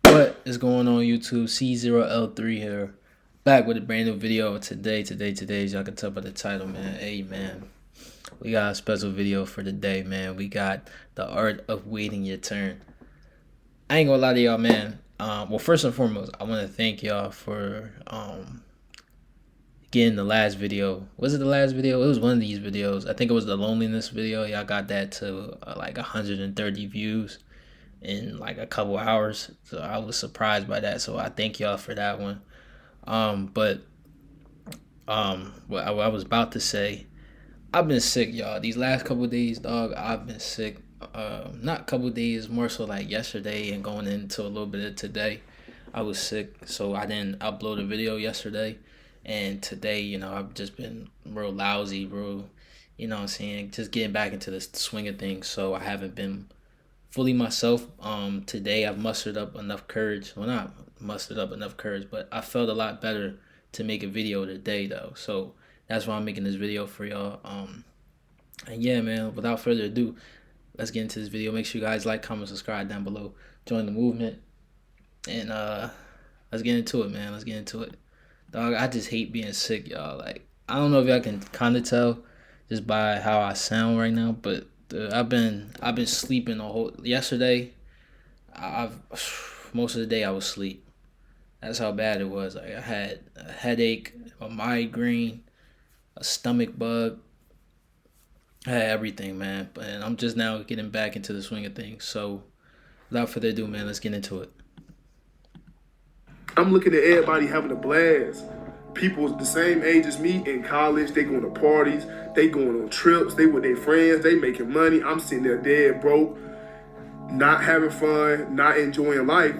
What is going on YouTube? C0L3 here. Back with a brand new video today, as y'all can tell by the title, man. Hey man. We got a special video for the day, man. We got the art of waiting your turn. I ain't gonna lie to y'all, man. Well, first and foremost, I wanna thank y'all for getting the last video. Was it the last video? It was one of these videos. I think it was the loneliness video. Y'all got that to like 130 views in like a couple hours, so I was surprised by that, so I thank y'all for that one. But what I was about to say, I've been sick, y'all, these last couple days, dog. I've been sick. Not couple days, more so like yesterday and going into a little bit of today. I was sick, so I didn't upload a video yesterday, and today, you know, I've just been real lousy, real, you know what I'm saying, just getting back into the swing of things, so I haven't been fully myself. Today I've mustered up enough courage. Well, not mustered up enough courage, but I felt a lot better to make a video today, though. So that's why I'm making this video for y'all. And yeah, man, without further ado, let's get into this video. Make sure you guys like, comment, subscribe down below. Join the movement. And let's get into it, man. Let's get into it. Dog, I just hate being sick, y'all. Like, I don't know if y'all can kind of tell just by how I sound right now, but I've been sleeping the whole yesterday. Most of the day I was asleep. That's how bad it was. Like, I had a headache, a migraine, a stomach bug. I had everything, man. And I'm just now getting back into the swing of things. So without further ado, man, let's get into it. I'm looking at everybody having a blast. People the same age as me in college, they going to parties, they going on trips, they with their friends, they making money. I'm sitting there dead broke, not having fun, not enjoying life.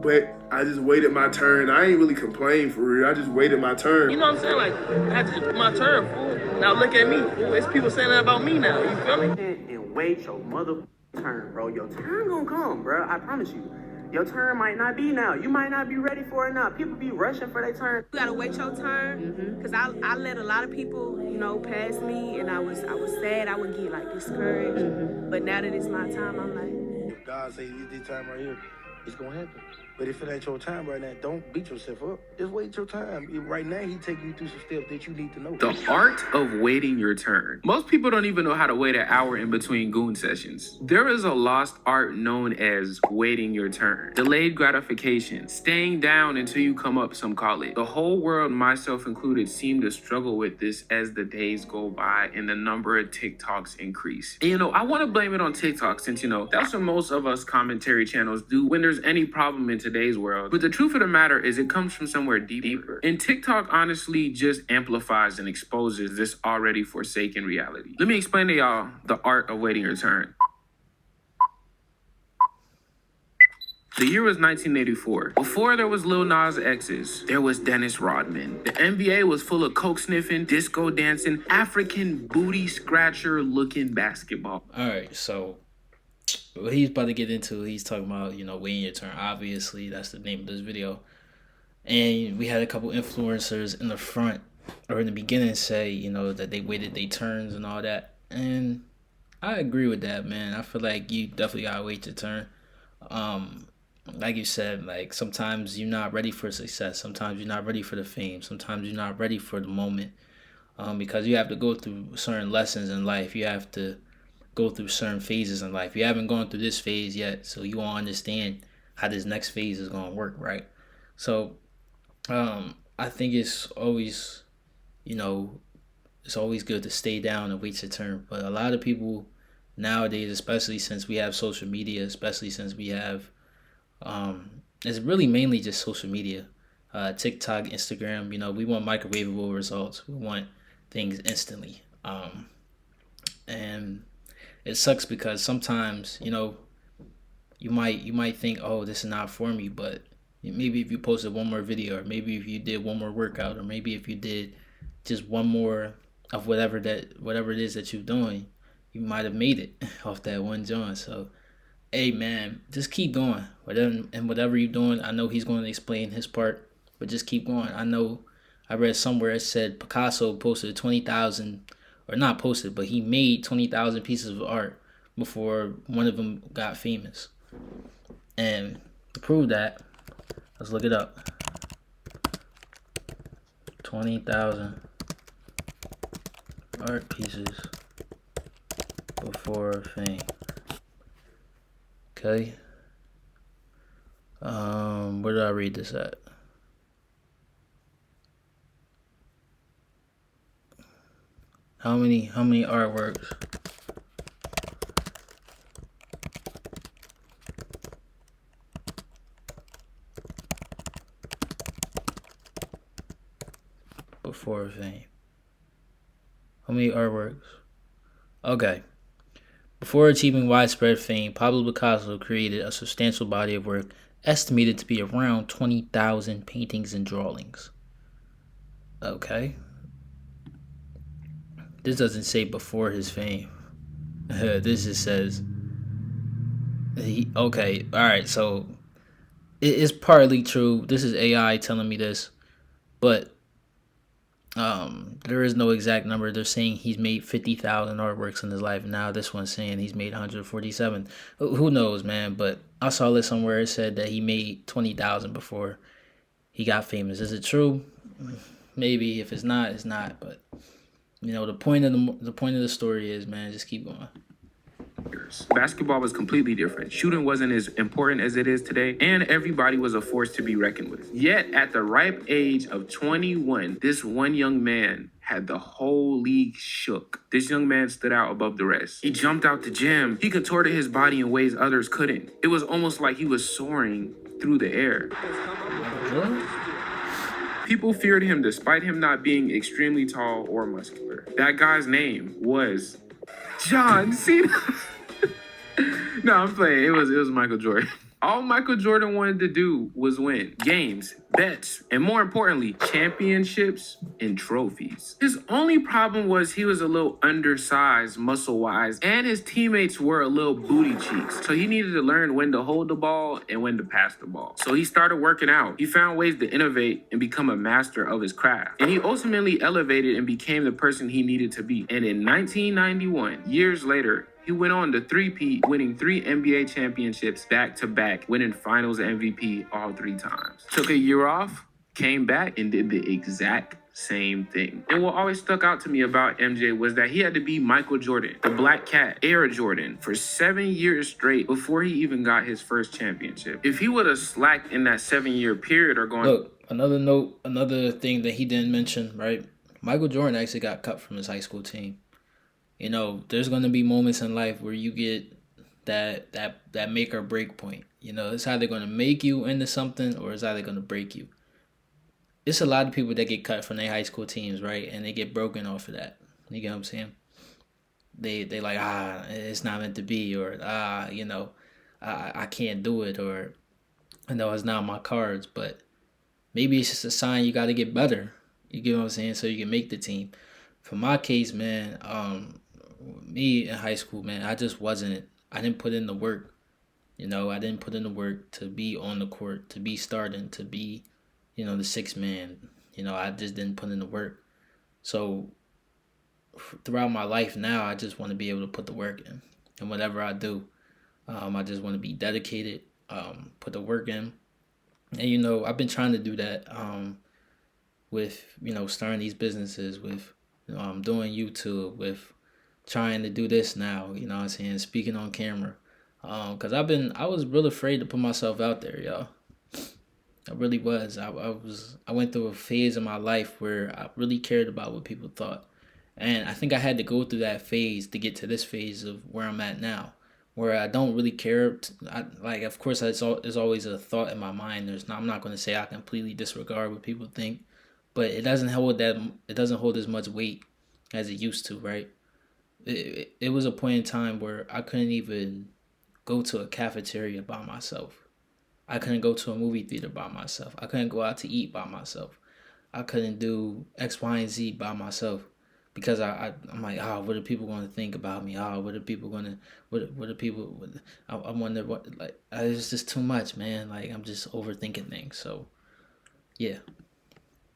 But I just waited my turn. I ain't really complain for real. I just waited my turn. You know what I'm saying? Like, I had to my turn, fool. Now look at me, fool. It's people saying that about me now. You feel me? And wait your mother turn, bro. Your turn gonna come, bro. I promise you. Your turn might not be now. You might not be ready for it now. People be rushing for their turn. You gotta wait your turn, cause I let a lot of people, you know, pass me, and I was sad. I would get like discouraged. But now that it's my time, I'm like, if God say this time right here, it's gonna happen. But if it ain't your time right now, don't beat yourself up. Just wait your time. Right now, he taking you through some steps that you need to know. The art of waiting your turn. Most people don't even know how to wait an hour in between goon sessions. There is a lost art known as waiting your turn. Delayed gratification. Staying down until you come up, some call it. The whole world, myself included, seem to struggle with this as the days go by and the number of TikToks increase. And you know, I want to blame it on TikTok since, you know, that's what most of us commentary channels do when there's any problem in today's world. But the truth of the matter is it comes from somewhere deeper. And TikTok honestly just amplifies and exposes this already forsaken reality. Let me explain to y'all the art of waiting your turn. The year was 1984. Before there was Lil Nas X's, there was Dennis Rodman. The NBA was full of coke sniffing, disco dancing, African booty scratcher looking basketball. All right, so what he's about to get into, he's talking about, you know, waiting your turn. Obviously, that's the name of this video. And we had a couple influencers in the front or in the beginning say, you know, that they waited their turns and all that. And I agree with that, man. I feel like you definitely gotta wait your turn. Like you said, like sometimes you're not ready for success. Sometimes you're not ready for the fame. Sometimes you're not ready for the moment. Because you have to go through certain lessons in life. You have to go through certain phases in life. You haven't gone through this phase yet, so you won't understand how this next phase is going to work, right? So I think it's always, you know, it's always good to stay down and wait your turn. But a lot of people nowadays, especially since we have social media, especially since we have it's really mainly just social media, TikTok, Instagram. You know, we want microwavable results. We want things instantly, and it sucks because sometimes, you know, you might think, oh, this is not for me, but maybe if you posted one more video, or maybe if you did one more workout, or maybe if you did just one more of whatever it is that you're doing, you might have made it off that one joint. So hey man, just keep going. Whatever you're doing, I know he's going to explain his part, but just keep going. I know I read somewhere it said Picasso posted 20,000, or not posted, but he made 20,000 pieces of art before one of them got famous. And to prove that, Let's look it up. 20,000 art pieces before fame. Okay. Where did I read this at? How many artworks? Before fame. How many artworks? Okay. Before achieving widespread fame, Pablo Picasso created a substantial body of work estimated to be around 20,000 paintings and drawings. Okay. This doesn't say before his fame. This just says okay, alright, so it is partly true. This is AI telling me this, but there is no exact number. They're saying he's made 50,000 artworks in his life. Now this one's saying he's made 147. Who knows, man? But I saw this somewhere. It said that he made 20,000 before he got famous. Is it true? Maybe. If it's not, it's not. But you know, the point of the story is, man, just keep going. Basketball was completely different. Shooting wasn't as important as it is today, and everybody was a force to be reckoned with. Yet, at the ripe age of 21, this one young man had the whole league shook. This young man stood out above the rest. He jumped out the gym. He contorted his body in ways others couldn't. It was almost like he was soaring through the air. People feared him despite him not being extremely tall or muscular. That guy's name was John Cena. No, I'm playing. It was Michael Jordan. All Michael Jordan wanted to do was win games, bets, and more importantly, championships and trophies. His only problem was he was a little undersized muscle-wise, and his teammates were a little booty cheeks. So he needed to learn when to hold the ball and when to pass the ball. So he started working out. He found ways to innovate and become a master of his craft. And he ultimately elevated and became the person he needed to be. And in 1991, years later, he went on to three-peat, winning 3 NBA championships back-to-back, winning finals MVP all 3 times. Took a year off, came back, and did the exact same thing. And what always stuck out to me about MJ was that he had to be Michael Jordan, the Black Cat, Air Jordan, for 7 years straight before he even got his first championship. If he would have slacked in that 7-year period or gone... Look, another thing that he didn't mention, right? Michael Jordan actually got cut from his high school team. You know, there's going to be moments in life where you get that make or break point. You know, it's either going to make you into something or it's either going to break you. It's a lot of people that get cut from their high school teams, right? And they get broken off of that. You get what I'm saying? They like, it's not meant to be, or, you know, I can't do it, or, I know it's not my cards, but maybe it's just a sign you got to get better. You get what I'm saying? So you can make the team. For my case, man, me in high school, man, I didn't put in the work. You know, I didn't put in the work to be on the court, to be starting, to be, you know, the 6th man. You know, I just didn't put in the work. So throughout my life now, I just want to be able to put the work in. And whatever I do, I just want to be dedicated, put the work in. And, you know, I've been trying to do that with, you know, starting these businesses, with, you know, I'm doing YouTube, with trying to do this now, you know what I'm saying, speaking on camera. Because I was really afraid to put myself out there, y'all. I really was. I went through a phase of my life where I really cared about what people thought. And I think I had to go through that phase to get to this phase of where I'm at now, where I don't really care. Of course, there's always a thought in my mind. I'm not going to say I completely disregard what people think, but it doesn't hold as much weight as it used to, right? It was a point in time where I couldn't even go to a cafeteria by myself. I couldn't go to a movie theater by myself. I couldn't go out to eat by myself. I couldn't do X, Y, and Z by myself because I'm like, what are people going to think about me? What are people going to, what are people, I wonder what, like, it's just too much, man. Like, I'm just overthinking things. So, yeah.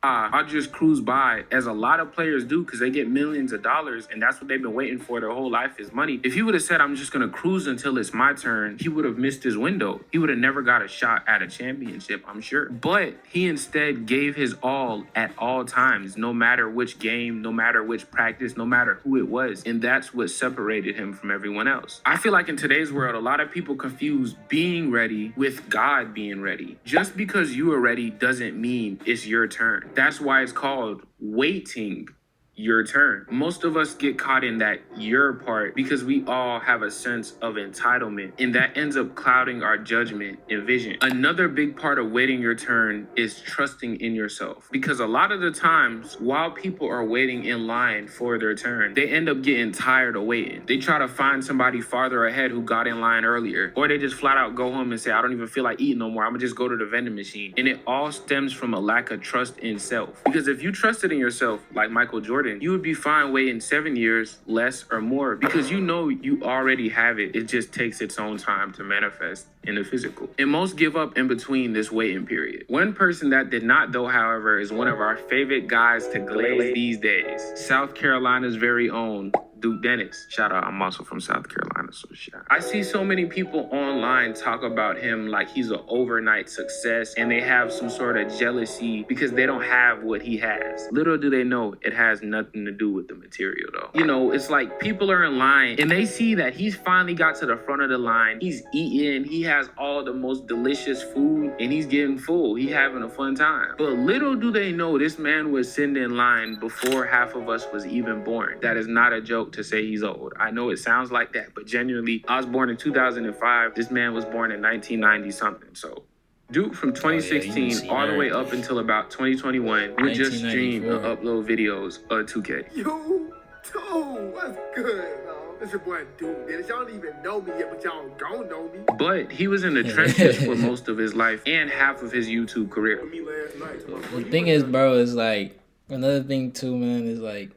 I'll just cruise by, as a lot of players do, because they get millions of dollars, and that's what they've been waiting for their whole life is money. If he would have said, I'm just going to cruise until it's my turn, he would have missed his window. He would have never got a shot at a championship, I'm sure. But he instead gave his all at all times, no matter which game, no matter which practice, no matter who it was. And that's what separated him from everyone else. I feel like in today's world, a lot of people confuse being ready with God being ready. Just because you are ready doesn't mean it's your turn. That's why it's called waiting your turn. Most of us get caught in that your part because we all have a sense of entitlement, and that ends up clouding our judgment and vision. Another big part of waiting your turn is trusting in yourself, because a lot of the times while people are waiting in line for their turn, they end up getting tired of waiting. They try to find somebody farther ahead who got in line earlier, or they just flat out go home and say, I don't even feel like eating no more, I'm gonna just go to the vending machine. And it all stems from a lack of trust in self, because if you trusted in yourself like Michael Jordan, you would be fine waiting 7 years, less or more, because you know you already have it. It just takes its own time to manifest in the physical. And most give up in between this waiting period. One person that did not, though, however, is one of our favorite guys to glaze these days. South Carolina's very own Duke Dennis. Shout out, I'm also from South Carolina, so shout out. I see so many people online talk about him like he's an overnight success, and they have some sort of jealousy because they don't have what he has. Little do they know it has nothing to do with the material, though. You know, it's like people are in line and they see that he's finally got to the front of the line. He's eating, he has all the most delicious food, and he's getting full. He having a fun time. But little do they know this man was sitting in line before half of us was even born. That is not a joke to say he's old. I know it sounds like that, but genuinely, I was born in 2005. This man was born in 1990 something. So Duke from 2016 all the way up until about 2021 would just stream and upload videos of 2K. Yo, dude, what's good, dog? It's your boy Duke Dennis. Y'all don't even know me yet, but y'all don't know me. But he was in the trenches for most of his life and half of his YouTube career. Me last night. The thing is, bro, is like, another thing too, man, is like,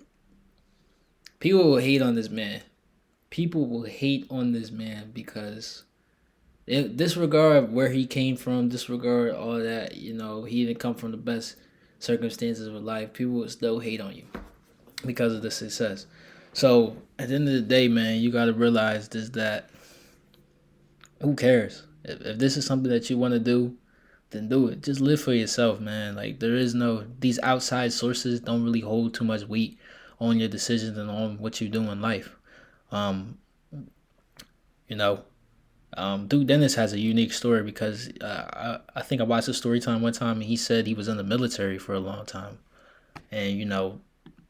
people will hate on this man. People will hate on this man because disregard where he came from, disregard all that, you know, he didn't come from the best circumstances of life. People will still hate on you because of the success. So at the end of the day, man, you got to realize is that who cares? If this is something that you want to do, then do it. Just live for yourself, man. Like, there is no, these outside sources don't really hold too much weight on your decisions and on what you do in life. Duke Dennis has a unique story because I think I watched a story time one time and he said he was in the military for a long time. And, you know,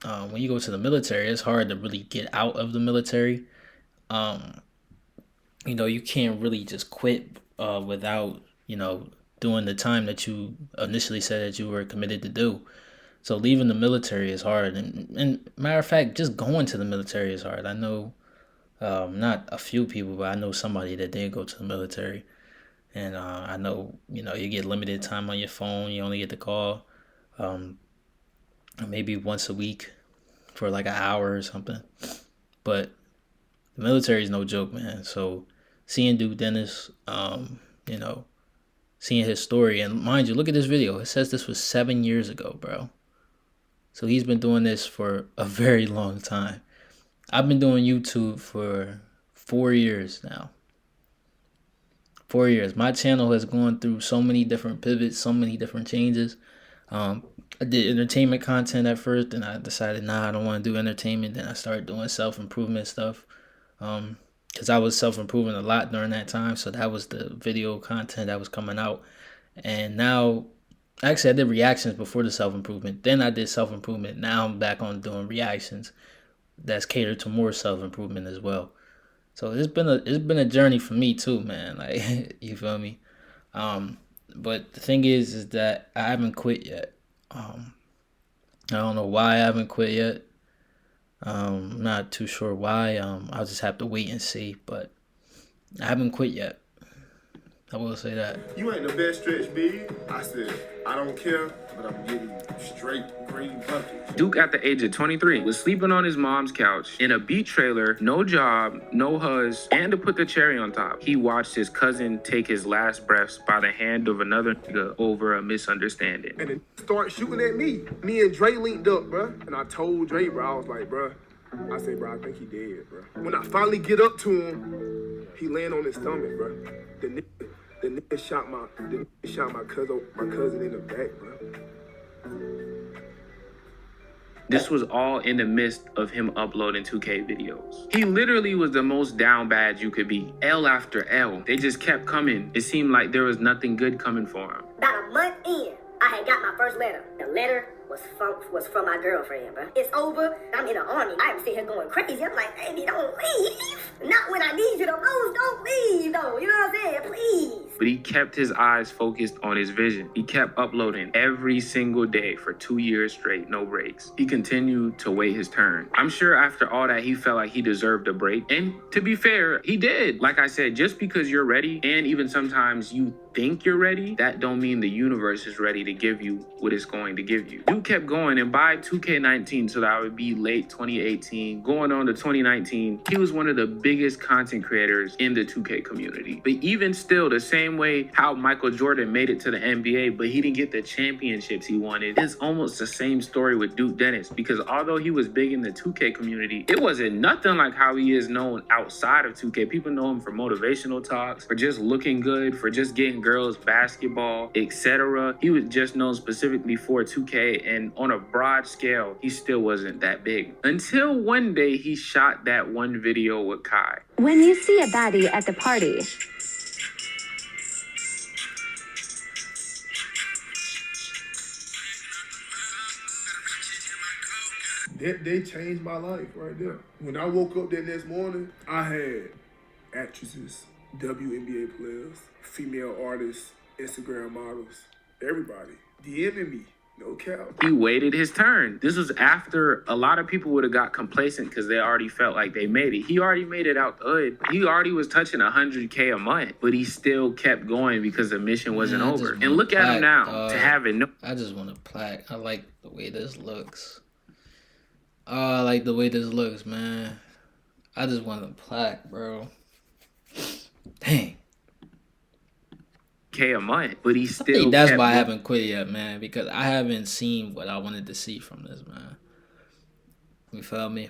when you go to the military, it's hard to really get out of the military. You know, you can't really just quit without, you know, doing the time that you initially said that you were committed to do. So leaving the military is hard. And matter of fact, just going to the military is hard. I know not a few people, but I know somebody that did go to the military. And I know, you know, you get limited time on your phone. You only get to call maybe once a week for like an hour or something. But the military is no joke, man. So seeing Duke Dennis, you know, seeing his story. And mind you, look at this video. It says this was 7 years ago, bro. So he's been doing this for a very long time. I've been doing YouTube for 4 years now. 4 years. My channel has gone through so many different pivots, so many different changes. I did entertainment content at first, and I decided, I don't want to do entertainment. Then I started doing self-improvement stuff. Because I was self-improving a lot during that time. So that was the video content that was coming out. And now, actually, I did reactions before the self-improvement. Then I did self-improvement. Now I'm back on doing reactions that's catered to more self-improvement as well. So it's been a journey for me too, man. Like, you feel me? But the thing is that I haven't quit yet. I don't know why I haven't quit yet. I'm not too sure why. I'll just have to wait and see. But I haven't quit yet. I will say that. You ain't the best stretch big. I said, I don't care, but I'm getting you straight green buckets. Duke, at the age of 23, was sleeping on his mom's couch in a beat trailer, no job, no huzz, and to put the cherry on top, he watched his cousin take his last breaths by the hand of another nigga over a misunderstanding. And then start shooting at me. Me and Dre linked up, bro. And I told Dre, bro, I was like, bro, I said, bro, I think he dead, bro. When I finally get up to him, he laying on his stomach, bro. The nigga shot my cousin in the back, bro. This was all in the midst of him uploading 2K videos. He literally was the most down bad you could be. L after L. They just kept coming. It seemed like there was nothing good coming for him. About a month in, I had got my first letter. The letter was from my girlfriend, bro. It's over. I'm in the army. I am sitting here going crazy. I'm like, baby, don't leave. Not when I need you the most. Don't leave, though. You know what I'm saying? Please. But he kept his eyes focused on his vision. He kept uploading every single day for 2 years straight, no breaks. He continued to wait his turn. I'm sure after all that, he felt like he deserved a break. And to be fair, he did. Like I said, just because you're ready, and even sometimes you think you're ready, that don't mean the universe is ready to give you what it's going to give you. Dude kept going, and by 2K19, so that would be late 2018, going on to 2019, he was one of the biggest content creators in the 2K community. But even still, the same way how Michael Jordan made it to the NBA, but he didn't get the championships he wanted, it's almost the same story with Duke Dennis, because although he was big in the 2K community, it wasn't nothing like how he is known outside of 2K. People know him for motivational talks, for just looking good, for just getting girls basketball, etc. He was just known specifically for 2K, and on a broad scale, he still wasn't that big. Until one day he shot that one video with Kai. When you see a baddie at the party, That day changed my life right there. When I woke up that next morning, I had actresses, WNBA players, female artists, Instagram models, everybody DMing me. No cap. He waited his turn. This was after a lot of people would have got complacent because they already felt like they made it. He already made it out the hood. He already was touching 100K a month, but he still kept going because the mission wasn't over. And look at him now, to have it. I just want a plaque. I like the way this looks. I like the way this looks, man. I just want a plaque, bro. Dang. K a month, but he still. I think that's why I haven't quit yet, man, because I haven't seen what I wanted to see from this, man. You feel me?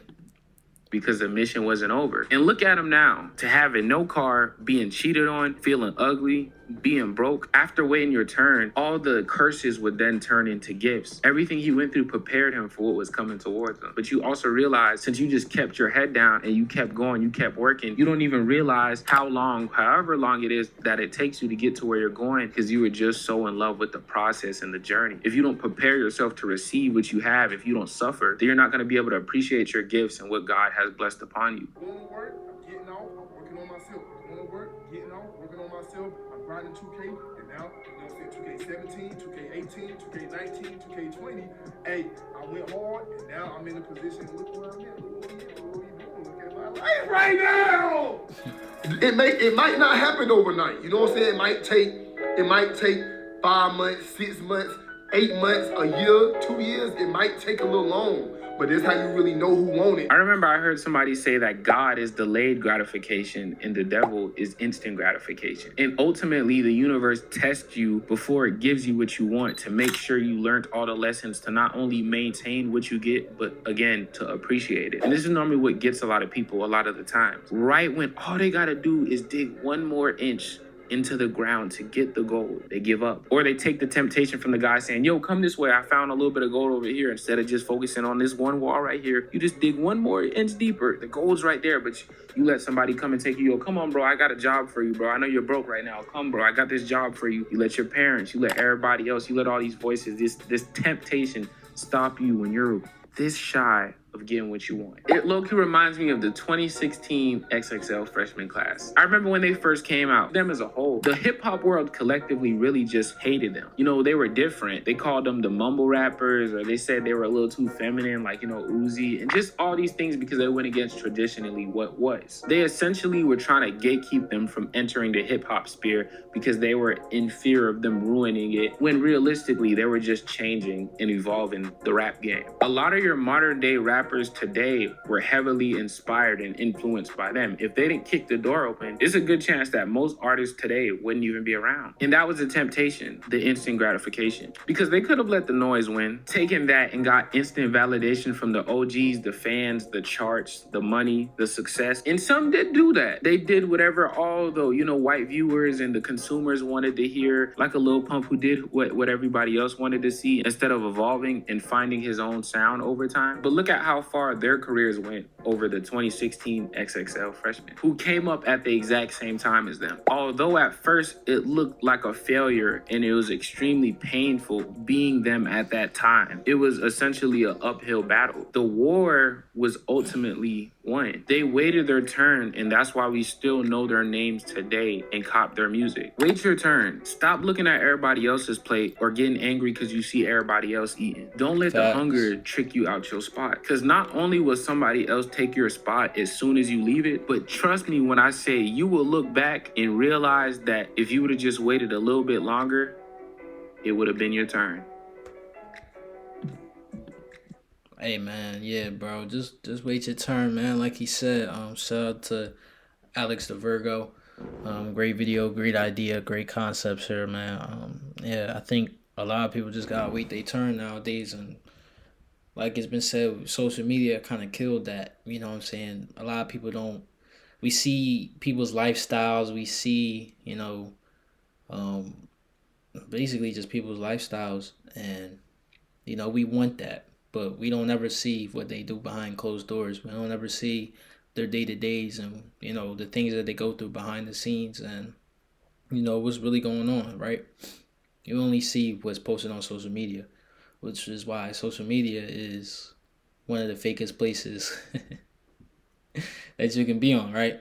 Because the mission wasn't over. And look at him now, to having no car, being cheated on, feeling ugly, being broke. After waiting your turn, all the curses would then turn into gifts. Everything he went through prepared him for what was coming towards him. But you also realize, since you just kept your head down and you kept going, you kept working, you don't even realize how long, however long it is that it takes you to get to where you're going, because you were just so in love with the process and the journey. If you don't prepare yourself to receive what you have, if you don't suffer, then you're not going to be able to appreciate your gifts and what God has blessed upon you. Going to work, I'm getting off, I'm working on myself. Going to work, getting off, working on myself. I'm grinding 2K, and now, you know, 2K17, 2K18, 2K19, 2K20. Hey, I went hard, and now I'm in a position. Look where I'm at. Look at my life right now. It might not happen overnight. You know what I'm saying? It might take 5 months, 6 months, 8 months, a year, 2 years. It might take a little long. But this is how you really know who won it. I remember I heard somebody say that God is delayed gratification and the devil is instant gratification. And ultimately, the universe tests you before it gives you what you want to make sure you learned all the lessons to not only maintain what you get, but again, to appreciate it. And this is normally what gets a lot of people a lot of the times. Right when all they gotta do is dig one more inch into the ground to get the gold, they give up. Or they take the temptation from the guy saying, yo, come this way, I found a little bit of gold over here. Instead of just focusing on this one wall right here, you just dig one more inch deeper. The gold's right there, but you let somebody come and take you, yo, come on, bro, I got a job for you, bro. I know you're broke right now. Come, bro, I got this job for you. You let your parents, you let everybody else, you let all these voices, this temptation stop you when you're this shy of getting what you want. It low-key reminds me of the 2016 XXL freshman class. I remember when they first came out, them as a whole, the hip-hop world collectively really just hated them. You know, they were different. They called them the mumble rappers, or they said they were a little too feminine, like, you know, Uzi, and just all these things because they went against traditionally what was. They essentially were trying to gatekeep them from entering the hip-hop sphere because they were in fear of them ruining it, when realistically, they were just changing and evolving the rap game. A lot of your modern day rappers today were heavily inspired and influenced by them. If they didn't kick the door open, there's a good chance that most artists today wouldn't even be around. And that was the temptation, the instant gratification. Because they could have let the noise win, taken that and got instant validation from the OGs, the fans, the charts, the money, the success. And some did do that. They did whatever all the, you know, white viewers and the consumers wanted to hear, like a Lil Pump who did what everybody else wanted to see instead of evolving and finding his own sound over time. But look at how far their careers went over the 2016 XXL freshmen, who came up at the exact same time as them. Although at first it looked like a failure and it was extremely painful being them at that time, it was essentially an uphill battle. The war was ultimately won. They waited their turn, and that's why we still know their names today and cop their music. Wait your turn. Stop looking at everybody else's plate or getting angry because you see everybody else eating. Don't let the hunger trick you out your spot. Because not only will somebody else take your spot as soon as you leave it, but trust me when I say you will look back and realize that if you would have just waited a little bit longer, it would have been your turn. Hey man, yeah, bro. Just wait your turn, man. Like he said, shout out to Alex the Virgo. Great video, great idea, great concepts here, man. Yeah, I think a lot of people just gotta wait their turn nowadays, and like it's been said, social media kind of killed that. You know what I'm saying? A lot of people don't. We see people's lifestyles. We see, you know, basically just people's lifestyles, and you know we want that. But we don't ever see what they do behind closed doors. We don't ever see their day-to-days and, you know, the things that they go through behind the scenes and, you know, what's really going on, right? You only see what's posted on social media, which is why social media is one of the fakest places that you can be on, right?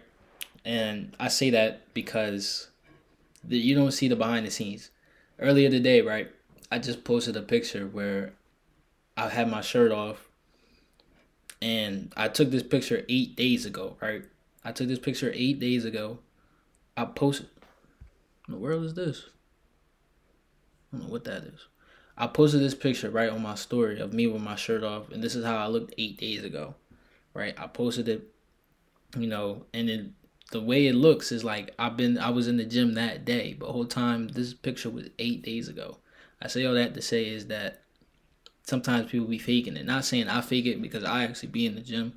And I say that because you don't see the behind the scenes. Earlier today, right, I just posted a picture where I had my shirt off, and I took this picture 8 days ago, right? I took this picture 8 days ago. I posted. What in the world is this? I don't know what that is. I posted this picture right on my story of me with my shirt off, and this is how I looked 8 days ago, right? I posted it, you know, and then the way it looks is like I was in the gym that day, but the whole time this picture was 8 days ago. I say all that to say is that sometimes people be faking it. Not saying I fake it because I actually be in the gym,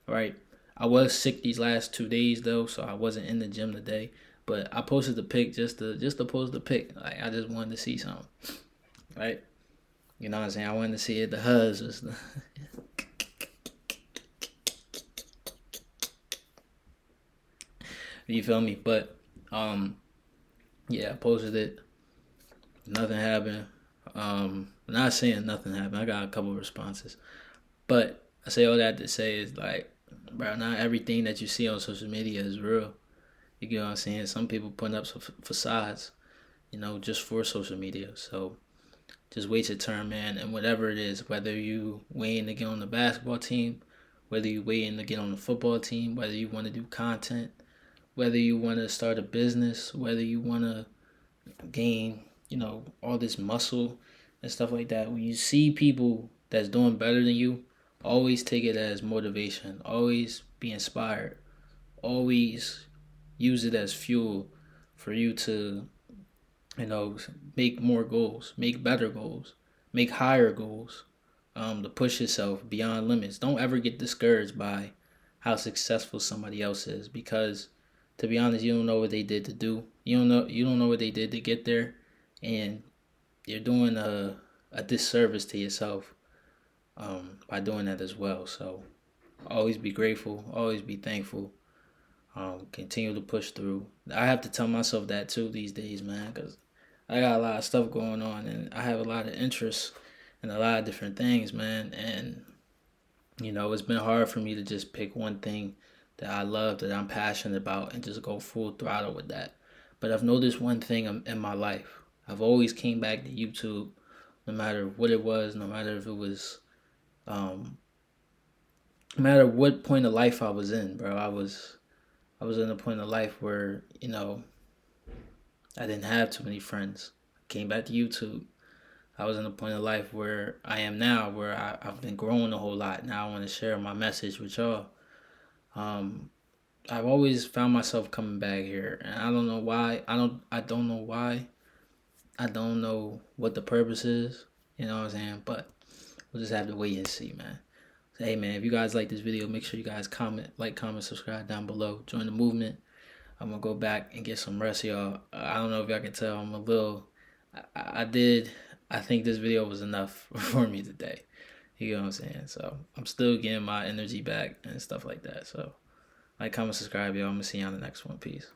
right? I was sick these last 2 days though, so I wasn't in the gym today. But I posted the pic just to post the pic. Like I just wanted to see something, right? You know what I'm saying? I wanted to see it. The huzz was the you feel me? But yeah, I posted it. Nothing happened. Not saying nothing happened. I got a couple of responses, but I say all that to say is like, bro, not everything that you see on social media is real. You get what I'm saying? Some people putting up some facades, you know, just for social media. So just wait your turn, man. And whatever it is, whether you waiting to get on the basketball team, whether you waiting to get on the football team, whether you want to do content, whether you want to start a business, whether you want to gain, you know, all this muscle and stuff like that. When you see people that's doing better than you, always take it as motivation. Always be inspired. Always use it as fuel for you to, you know, make more goals, make better goals, make higher goals, to push yourself beyond limits. Don't ever get discouraged by how successful somebody else is, because to be honest, you don't know what they did to do. You don't know what they did to get there, and you're doing a disservice to yourself by doing that as well. So always be grateful, always be thankful, continue to push through. I have to tell myself that too these days, man, because I got a lot of stuff going on and I have a lot of interests in a lot of different things, man, and You know, it's been hard for me to just pick one thing that I love, that I'm passionate about, and just go full throttle with that. But I've noticed one thing in my life. I've always came back to YouTube, no matter what it was, no matter if it was, no matter what point of life I was in, bro. I was in a point of life where, you know, I didn't have too many friends. I came back to YouTube. I was in a point of life where I am now, where I've been growing a whole lot. Now I want to share my message with y'all. I've always found myself coming back here, and I don't know why. I don't know why. I don't know what the purpose is. You know what I'm saying? But we'll just have to wait and see, man. So, hey, man, if you guys like this video, make sure you guys comment, subscribe down below. Join the movement. I'm gonna go back and get some rest, y'all. I don't know if y'all can tell. I'm a little. I think this video was enough for me today. You know what I'm saying? So I'm still getting my energy back and stuff like that. So like, comment, subscribe, y'all. I'm gonna see you on the next one. Peace.